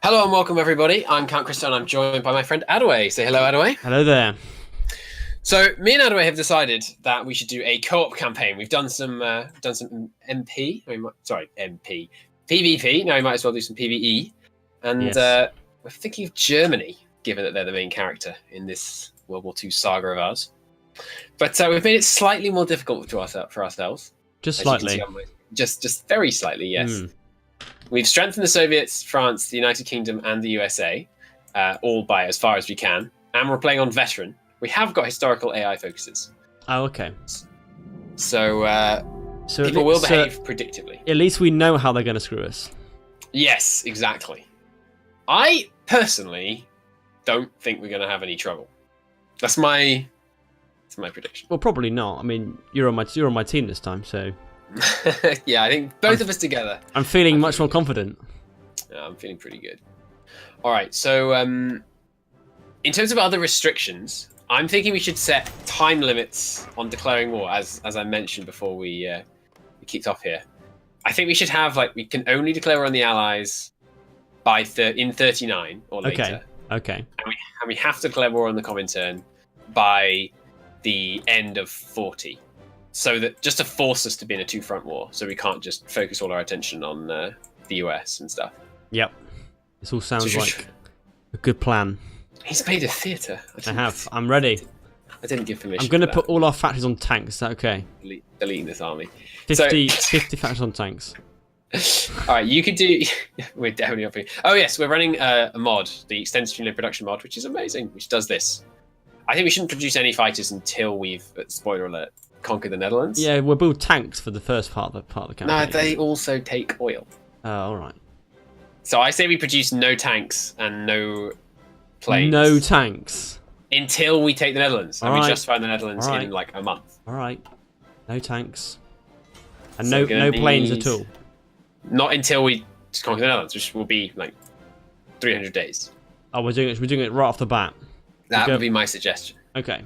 Hello and welcome everybody. I'm Count Cristo and I'm joined by my friend Adaway. Say hello, Adaway. Hello there. So me and Adaway have decided that we should do a co-op campaign. We've done some MP. MP. PvP. Now we might as well do some PvE. And Yes. we're thinking of Germany, given that they're the main character in this World War II saga of ours. But we've made it slightly more difficult for ourselves. Just as you can slightly. see on just very slightly, yes. Mm. We've strengthened the Soviets, France, the United Kingdom, and the USA, all by as far as we can. And we're playing on veteran. We have got historical AI focuses. Oh, okay. So So people will behave predictably. At least we know how they're going to screw us. Yes, exactly. I personally don't think we're going to have any trouble. That's my prediction. Well, probably not. I mean, you're on my team this time, so Yeah, I think both of us together. I'm feeling much more confident. Yeah, I'm feeling pretty good. All right, so in terms of other restrictions, I'm thinking we should set time limits on declaring war, as I mentioned before we kicked off here. I think we should have we can only declare war on the Allies by in 39 or later. Okay. And we have to declare war on the Comintern by the end of 40. So that just to force us to be in a two-front war, so we can't just focus all our attention on the US and stuff. Yep. This all sounds like a good plan. He's made a theatre. I have. I'm ready. I didn't give permission. I'm going to put all our factories on tanks. Is that okay? Deleting this army. 50 factories on tanks. All right, you could do. We're definitely up here. Oh yes, we're running a mod, the extended streamline production mod, which is amazing. Which does this. I think we shouldn't produce any fighters until we've, spoiler alert, conquered the Netherlands. Yeah, we'll build tanks for the first part of the campaign. No, they also take oil. All right. So I say we produce no tanks and no planes. No tanks. Until we take the Netherlands, and All we right. justify the Netherlands All right. in a month. All right. No tanks. And So no we're gonna planes need- at all. Not until we conquer the Netherlands, which will be 300 days. Oh, we're doing it right off the bat. That go- would be my suggestion. Okay.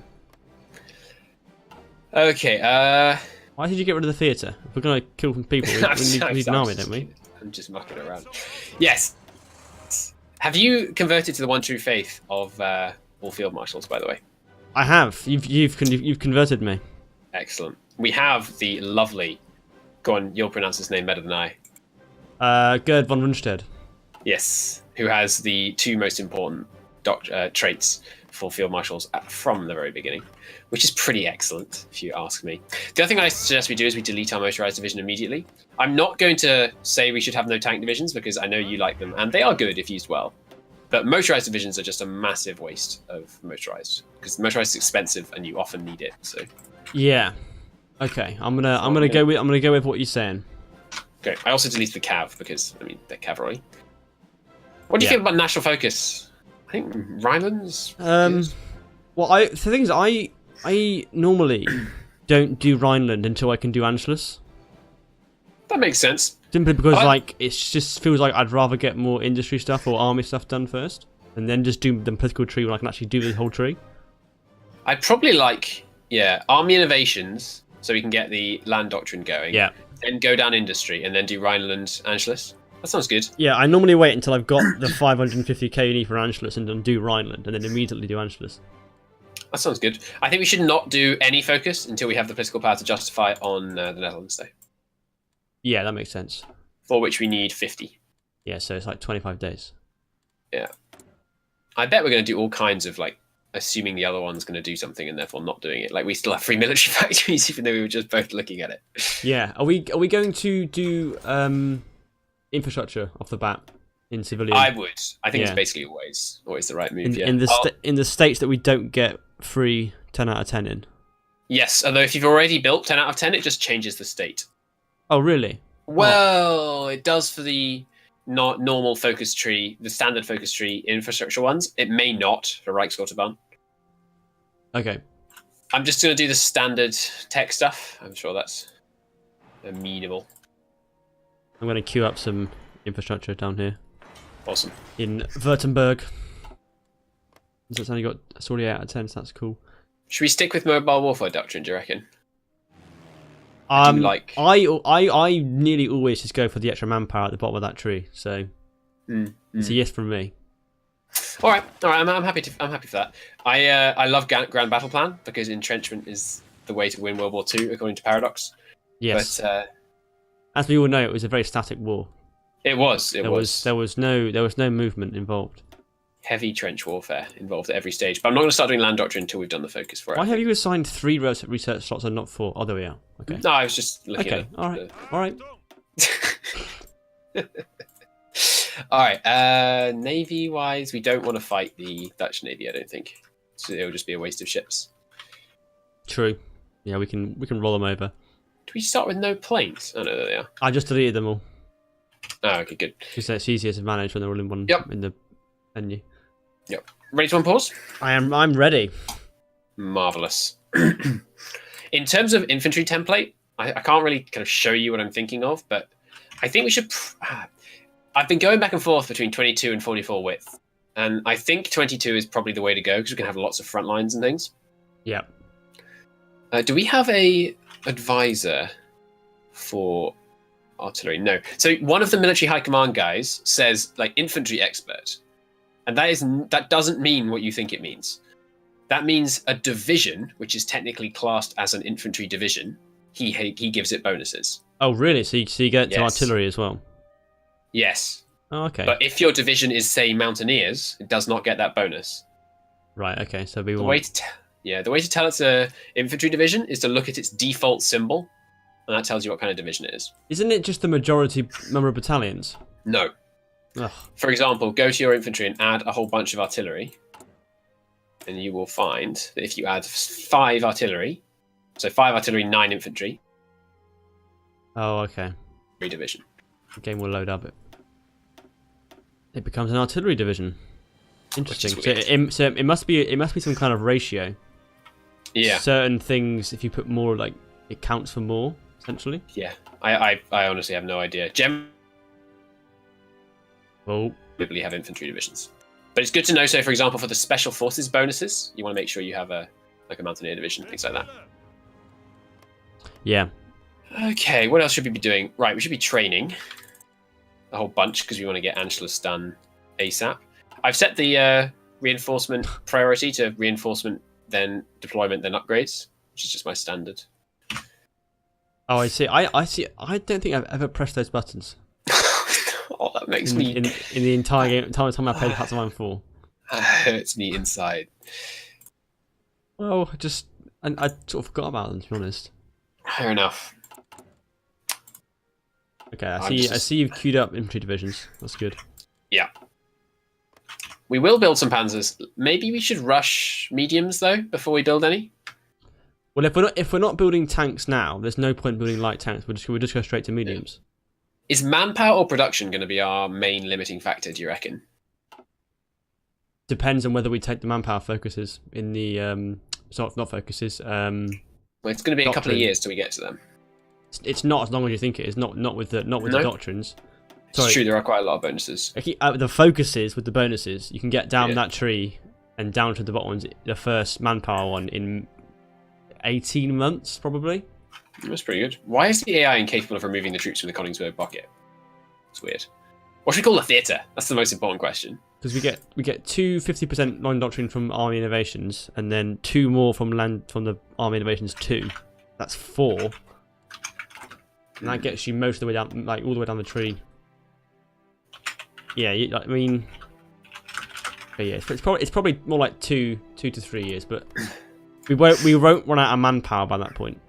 Okay. Why did you get rid of the theatre? If we're going to kill some people, we need an army, don't we? I'm just mucking around. Yes. Have you converted to the one true faith of all field marshals? By the way, I have. You've converted me. excellent. We have the lovely. Go on, you'll pronounce his name better than I. Gerd von Rundstedt. Yes, who has the two most important traits for field marshals from the very beginning, which is pretty excellent, if you ask me. The other thing I suggest we do is we delete our motorized division immediately. I'm not going to say we should have no tank divisions, because I know you like them, and they are good if used well. But motorized divisions are just a massive waste of motorized, because motorized is expensive and you often need it. So Yeah. Okay. I'm gonna go with what you're saying. okay. I also deleted the cav because they're cavalry. What do you think about national focus? I think Rhineland's good. Well, the thing is, I normally don't do Rhineland until I can do Anschluss. That makes sense. Simply because it just feels like I'd rather get more industry stuff or army stuff done first, and then just do the political tree when I can actually do the whole tree. I'd probably army innovations, so we can get the land doctrine going. Yeah. Then go down industry, and then do Rhineland Anschluss. That sounds good. Yeah, I normally wait until I've got the 550k you need for Anschluss and then do Rhineland, and then immediately do Anschluss. That sounds good. I think we should not do any focus until we have the political power to justify on the Netherlands, though. Yeah, that makes sense. For which we need 50. Yeah, so it's 25 days. Yeah. I bet we're going to do all kinds of, assuming the other one's going to do something and therefore not doing it. We still have free military factories, even though we were just both looking at it. Yeah, are we going to do infrastructure off the bat in civilian? I would. I think it's Yeah. basically always the right move. In the states that we don't get free 10 out of 10 in. Yes, although if you've already built 10 out of 10, it just changes the state. Oh, really? Well, it does for the normal focus tree, the standard focus tree infrastructure ones. It may not for Reichsautobahn. Okay. I'm just going to do the standard tech stuff. I'm sure that's amenable. I'm going to queue up some infrastructure down here Awesome. in Württemberg. It's only got 48 out of 10, so that's cool. Should we stick with mobile warfare doctrine, do you reckon? I nearly always just go for the extra manpower at the bottom of that tree. So It's a yes from me. All right. I'm happy for that. I love Grand Battle Plan because entrenchment is the way to win World War II, according to Paradox. Yes. But as we all know, it was a very static war. It was. There was no movement involved. Heavy trench warfare involved at every stage. But I'm not going to start doing land doctrine until we've done the focus for it. Why have you assigned 3 research slots and not 4? Oh, there we are. Okay. No, I was just looking at all right. All right. Navy-wise, we don't want to fight the Dutch Navy, I don't think. So it'll just be a waste of ships. True. Yeah, we can roll them over. Do we start with no planes? Oh, no, there they are. I just deleted them all. Oh, okay, good. Because it's easier to manage when they're all in one in the menu. Yep. Ready to unpause? I'm ready. Marvellous. In terms of infantry template, I can't really kind of show you what I'm thinking of, but I think we should... I've been going back and forth between 22 and 44 width, and I think 22 is probably the way to go because we can have lots of front lines and things. Yeah. Do we have a advisor for artillery? No. So one of the military high command guys says like infantry expert, and that doesn't mean what you think it means. That means a division, which is technically classed as an infantry division. He gives it bonuses. Oh, really? So you get to artillery as well? Yes. Oh, okay. But if your division is, say, mountaineers, it does not get that bonus. Right. Okay. So the way to tell it's a infantry division is to look at its default symbol, and that tells you what kind of division it is. Isn't it just the majority number of battalions? No. Ugh. For example, go to your infantry and add a whole bunch of artillery, and you will find that if you add 5 artillery, so 5 artillery, 9 infantry. Oh, okay. 3 division. The game will load up. It becomes an artillery division. Interesting. So it must be some kind of ratio. Yeah. Certain things, if you put more, like it counts for more, essentially. Yeah. I honestly have no idea. Probably have infantry divisions, but it's good to know. So, for example, for the special forces bonuses, you want to make sure you have a mountaineer division, things like that. Yeah. Okay. What else should we be doing? Right. We should be training a whole bunch because we want to get Anschluss done ASAP. I've set the reinforcement priority to reinforcement, then deployment, then upgrades, which is just my standard. Oh, I see. I see. I don't think I've ever pressed those buttons. Oh, that makes me... In the entire game, entire time I played Pathfinder 4. That hurts me inside. Well, I sort of forgot about them, to be honest. Fair enough. Okay, I see you've queued up infantry divisions. That's good. Yeah. We will build some panzers. Maybe we should rush mediums, though, before we build any? Well, if we're not building tanks now, there's no point building light tanks. We'll just go straight to mediums. Yeah. Is manpower or production going to be our main limiting factor, do you reckon? Depends on whether we take the manpower focuses in the... not focuses. Well, it's going to be a couple of years till we get to them. It's not as long as you think it is. Not with the doctrines. Sorry. It's true, there are quite a lot of bonuses. The focuses with the bonuses, you can get down that tree and down to the bottom ones, the first manpower one, in 18 months, probably. That's pretty good. Why is the AI incapable of removing the troops from the Königsberg pocket? It's weird. What should we call the theatre? That's the most important question. Because we get 2 50% line doctrine from Army Innovations, and then 2 more from the Army Innovations 2. That's 4. And that gets you most of the way down, like all the way down the tree. Yeah, I mean, yeah, it's probably more like 2 to 3 years, but we won't run out of manpower by that point.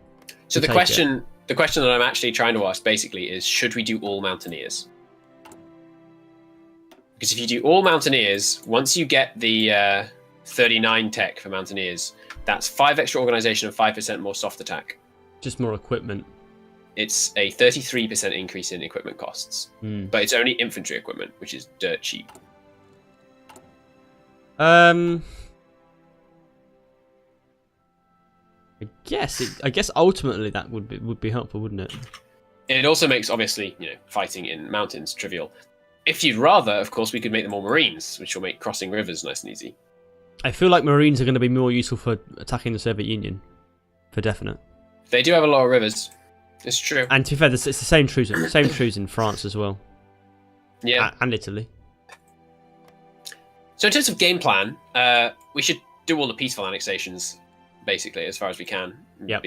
So the question that I'm actually trying to ask basically is, should we do all mountaineers? Because if you do all mountaineers, once you get the 39 tech for mountaineers, that's 5 extra organization and 5% more soft attack. Just more equipment. It's a 33% increase in equipment costs, but it's only infantry equipment, which is dirt cheap. I guess ultimately that would be helpful, wouldn't it? It also makes, obviously, fighting in mountains trivial. If you'd rather, of course, we could make them all Marines, which will make crossing rivers nice and easy. I feel like Marines are going to be more useful for attacking the Soviet Union, for definite. They do have a lot of rivers. It's true. And to be fair, it's the same truths in France as well. Yeah. And Italy. So in terms of game plan, we should do all the peaceful annexations, basically, as far as we can. Yep.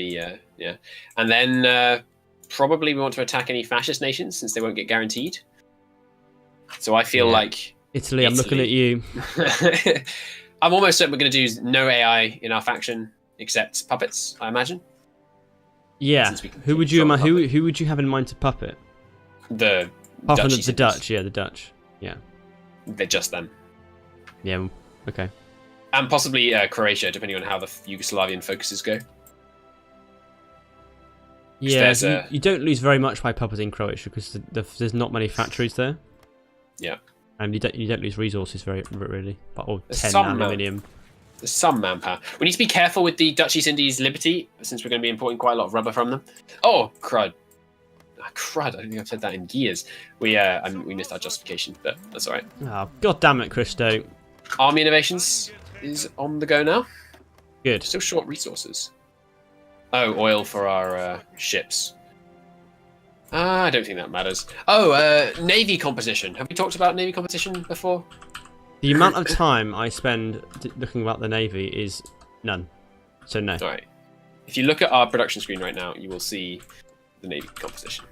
Yeah. And then probably we want to attack any fascist nations, since they won't get guaranteed. So I feel like... Italy, I'm looking at you. I'm almost certain we're going to do no AI in our faction, except puppets, I imagine. Yeah. Who would you have in mind to puppet? The Apart from Dutch. the Dutch, yeah, the Dutch. Yeah. They're just them. Yeah, okay. And possibly Croatia, depending on how the Yugoslavian focuses go. Yeah, you don't lose very much by puppeting Croatia because there's not many factories there. Yeah. And you don't lose resources really. Or There's 10 some aluminium. There's some manpower. We need to be careful with the Dutch East Indies Liberty, since we're going to be importing quite a lot of rubber from them. Oh, crud. Crud, I don't think I've said that in years. We missed our justification, but that's alright. Oh, god damn it, Cristo. Army innovations is on the go now. Good. Still short resources. Oh, oil for our ships. I don't think that matters. Oh, navy composition. Have we talked about navy composition before? The amount of time I spend looking about the navy is none. So no. Alright. If you look at our production screen right now, you will see the navy composition.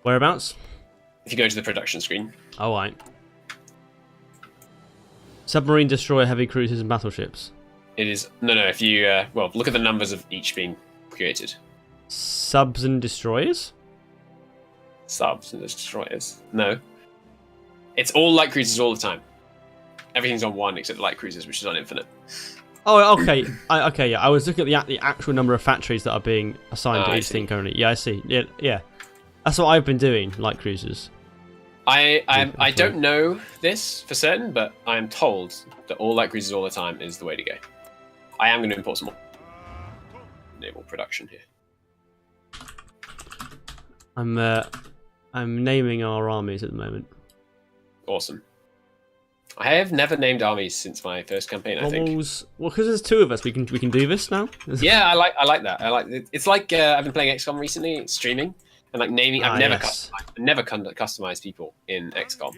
Whereabouts? If you go to the production screen. Oh, right. Submarine, destroyer, heavy cruisers, and battleships. It is... No, if you... well, look at the numbers of each being created. Subs and destroyers? Subs and destroyers. No. It's all light cruisers all the time. Everything's on one except light cruisers, which is on infinite. Oh, okay. Okay, yeah. I was looking at the actual number of factories that are being assigned to each thing currently. Yeah, I see. Yeah. That's what I've been doing, light cruisers. I don't know this for certain, but I am told that all light cruisers all the time is the way to go. I am going to import some more naval production here. I'm naming our armies at the moment. Awesome. I have never named armies since my first campaign. I think. Well, because there's two of us, we can do this now. Yeah, I like that. I like it. It's like I've been playing XCOM recently, streaming, and like naming. I've never customized people in XCOM,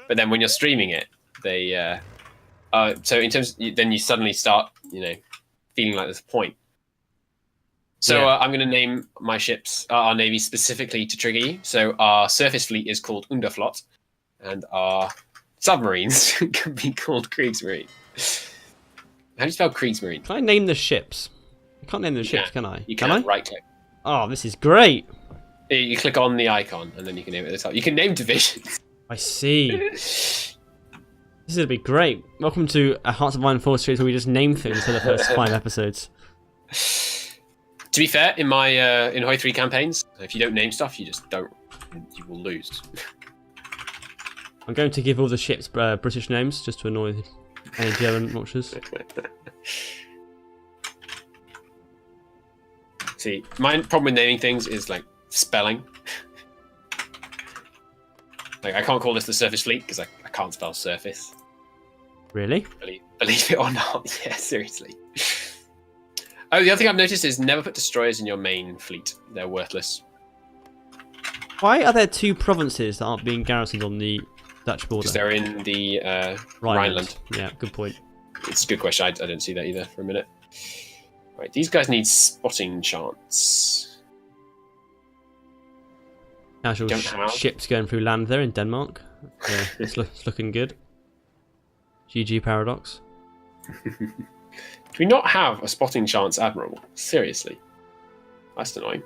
but then when you're streaming it, they. So in terms, then you suddenly start, feeling like there's a point. So I'm going to name my ships, our navy specifically to trigger you. So our surface fleet is called Underflot, and our submarines can be called Kriegsmarine. How do you spell Kriegsmarine? Can I name the ships? I can't name the ships, can I? You can right-click. Oh, this is great. You click on the icon, and then you can name it at the top. You can name divisions. I see. This is going to be great. Welcome to a Hearts of Iron 4 series where we just name things for the first 5 episodes. To be fair, in my in HOI4 campaigns, if you don't name stuff, you will lose. I'm going to give all the ships British names just to annoy any German watchers. See, my problem with naming things is like spelling. Like I can't call this the surface fleet because I can't spell surface. Really? Believe it or not, yeah, seriously. Oh, the other thing I've noticed is never put destroyers in your main fleet. They're worthless. Why are there 2 provinces that aren't being garrisoned on the Dutch border? Because they're in the Rhineland. Yeah, good point. It's a good question. I didn't see that either for a minute. Right, these guys need spotting chance. Casual ships going through land there in Denmark. Yeah, it's looking good. GG Paradox. Do we not have a spotting chance admiral? Seriously? That's annoying.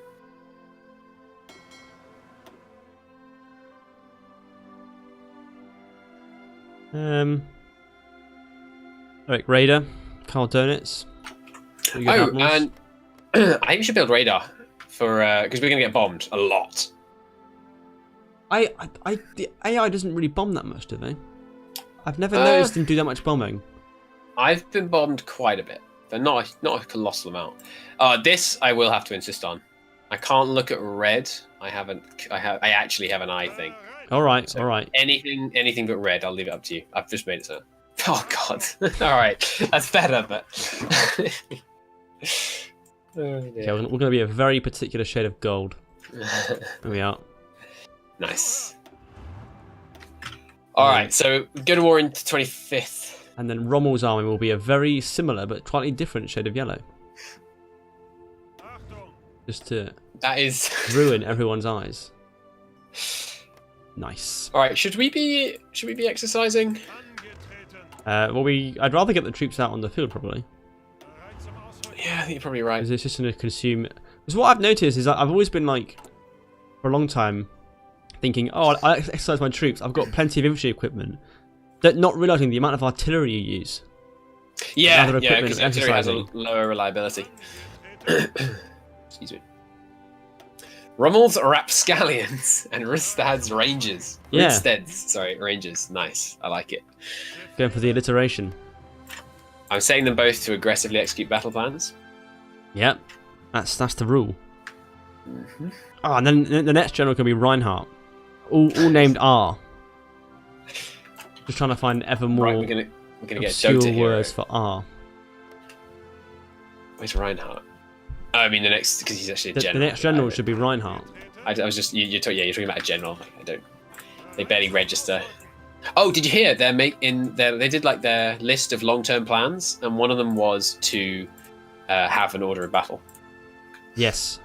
Eric Raider, Carl Donitz. Oh, and I think we should build radar for because we're going to get bombed a lot. The AI doesn't really bomb that much, do they? I've never noticed them do that much bombing. I've been bombed quite a bit, but not a colossal amount. This I will have to insist on. I can't look at red. I actually have an eye thing. All right, so all right. Anything but red. I'll leave it up to you. I've just made it so. Oh God! All right, that's better, but. Okay, we're going to be a very particular shade of gold. There we are. Nice. All right, so go to war in 25th. And then Rommel's army will be a very similar but slightly different shade of yellow. Just to That is ruin everyone's eyes. Nice. All right, should we be exercising? Well, I'd rather get the troops out on the field probably. Yeah, I think you're probably right. Because it's just going to consume. Because what I've noticed is that I've always been like, for a long time, thinking, oh, I exercise my troops. I've got plenty of infantry equipment. Not realizing the amount of artillery you use. Yeah, because artillery has a lower reliability. Excuse me. Rommel's rapscallions and Rustad's rangers. Yeah. Rusted's, rangers. Nice. I like it. Going for the alliteration. I'm setting them both to aggressively execute battle plans. Yep. That's the rule. Oh, and then the next general can be Reinhardt. All named R. Just trying to find ever more Right, we're gonna get obscure Dota words hero. for R. Where's Reinhardt? Oh, I mean the next, because he's actually a The general. next general should be Reinhardt. I was just you're talking about a general. They barely register. Oh, did you hear? They did like their list of long-term plans, and one of them was to have an order of battle. Yes.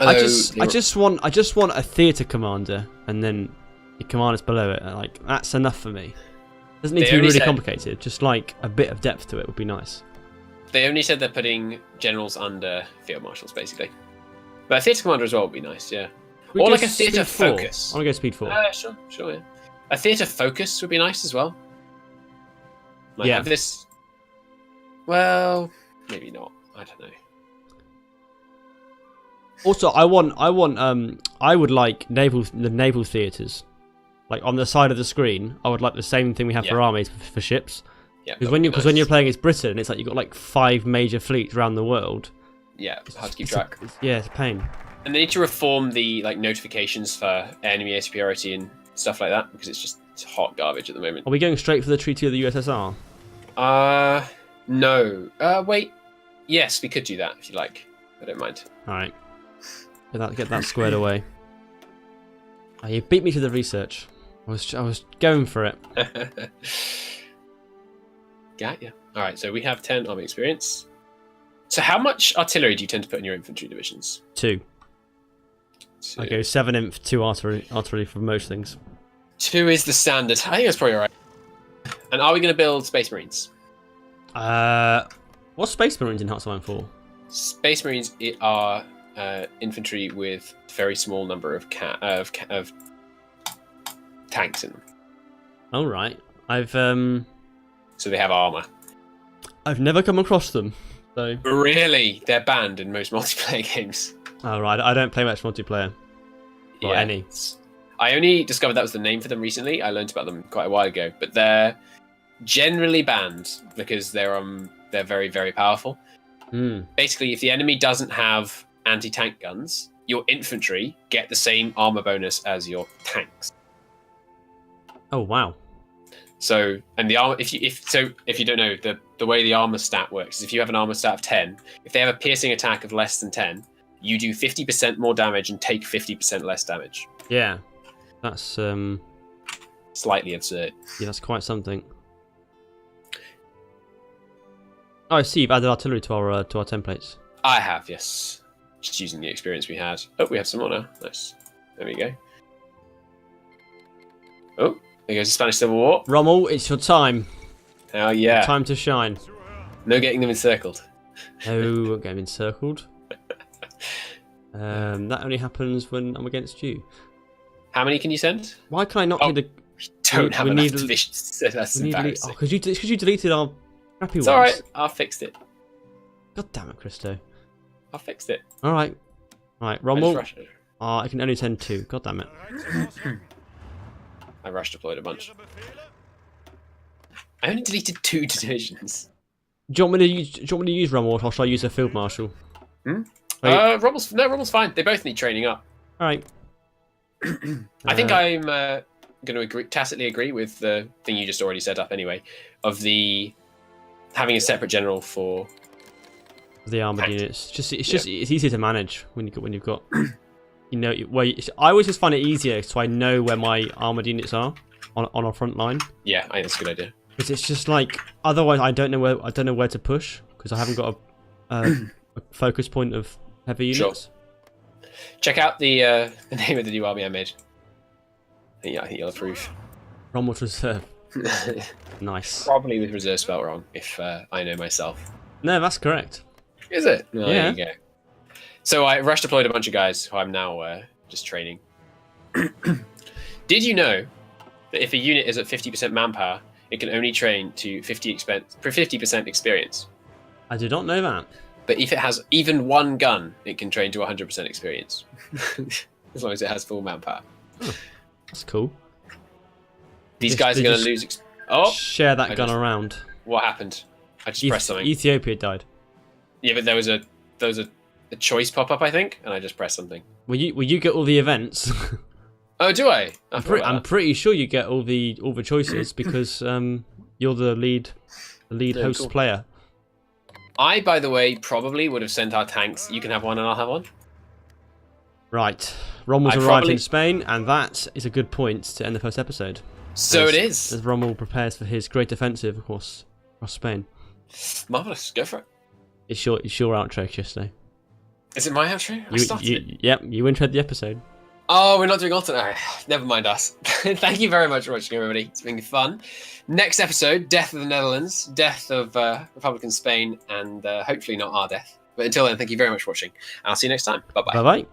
Although I just want a theatre commander, and then the commanders below it. Like that's enough for me. Doesn't need to be really complicated. Just like a bit of depth to it would be nice. They only said they're putting generals under field marshals, basically. But a theatre commander as well would be nice, yeah. Or like a theatre focus. I want to go speed 4. Sure, yeah. A theatre focus would be nice as well. Might have this. Well, maybe not. I don't know. Also, I would like the naval theatres, like on the side of the screen. I would like the same thing we have for armies for ships. Yeah, because when you're playing as Britain, it's like you've got like 5 major fleets around the world. Yeah, hard to keep track. It's a pain. And they need to reform the notifications for enemy air superiority and stuff like that, because it's hot garbage at the moment. Are we going straight for the Treaty of the USSR? No. Wait. Yes, we could do that if you like. I don't mind. All right. Get that squared away. Oh, you beat me to the research. I was going for it. Got ya. All right, so we have 10 army experience. So how much artillery do you tend to put in your infantry divisions? 2. I go 7 inf, 2 artillery for most things. 2 is the standard. I think that's probably all right. And are we going to build Space Marines? What's Space Marines in Hearts of Iron 4? Space Marines are infantry with a very small number of tanks in them. Oh right, So they have armor. I've never come across them. So really, they're banned in most multiplayer games. Oh right, I don't play much multiplayer. Or any. I only discovered that was the name for them recently. I learned about them quite a while ago, but they're generally banned because they're very, very powerful. Basically, if the enemy doesn't have anti-tank guns, your infantry get the same armor bonus as your tanks. Oh wow! So, and the armor, if you don't know, the way the armor stat works is if you have an armor stat of 10, if they have a piercing attack of less than 10, you do 50% more damage and take 50% less damage. Yeah, that's slightly absurd. Yeah, that's quite something. Oh, I see. You've added artillery to our templates. I have, yes. Just using the experience we had. Oh, we have some more now. Nice. There we go. Oh, there goes the Spanish Civil War. Rommel, it's your time. Oh yeah. Time to shine. No getting them encircled. No, won't get them encircled. That only happens when I'm against you. How many can you send? Why can I not do the? Don't have enough divisions. That's embarrassing. Because you deleted our crappy ones. It's alright, I'll fix it. God damn it, Cristo. I fixed it. Alright. Alright, Rommel. I can only send 2. God damn it. I rush deployed a bunch. I only deleted 2 divisions. Do you want me to use Rommel, or shall I use a field marshal? Rommel's fine. They both need training up. Alright. I think I'm going to tacitly agree with the thing you just already set up anyway, of having a separate general for the armored units. It's easier to manage when you've got I always just find it easier so I know where my armored units are. on our front line. Yeah, I think that's a good idea. Because it's just like otherwise I don't know where to push because I haven't got a focus point of heavy units. Sure. Check out the name of the new army I made. I think you'll approve. Rommel's Reserve. Nice. Probably with reserve spell wrong, if I know myself. No, that's correct. Is it? Oh, Yeah. There you go. So I rush deployed a bunch of guys who I'm now just training. Did you know that if a unit is at 50% manpower, it can only train to 50% experience? I did not know that. But if it has even one gun, it can train to 100% experience. As long as it has full manpower. Oh, that's cool. These guys are going to lose... Share that gun around. What happened? I just pressed something. Ethiopia died. Yeah, but there was a choice pop up, I think, and I just pressed something. Will you get all the events? Oh, do I? I'm pretty sure you get all the choices because you're the lead host player. I, by the way, probably would have sent our tanks. You can have one and I'll have one. Right. Rommel's arrived in Spain, and that is a good point to end the first episode. So it is. As Rommel prepares for his great offensive, of course, across Spain. Marvellous. Go for it. It's your outro, yesterday. Is it my outro? I started it. Yep, you introed the episode. Oh, we're not doing alternate. Never mind us. Thank you very much for watching, everybody. It's been fun. Next episode, Death of the Netherlands, Death of Republican Spain, and hopefully not our death. But until then, thank you very much for watching. I'll see you next time. Bye-bye. Bye-bye.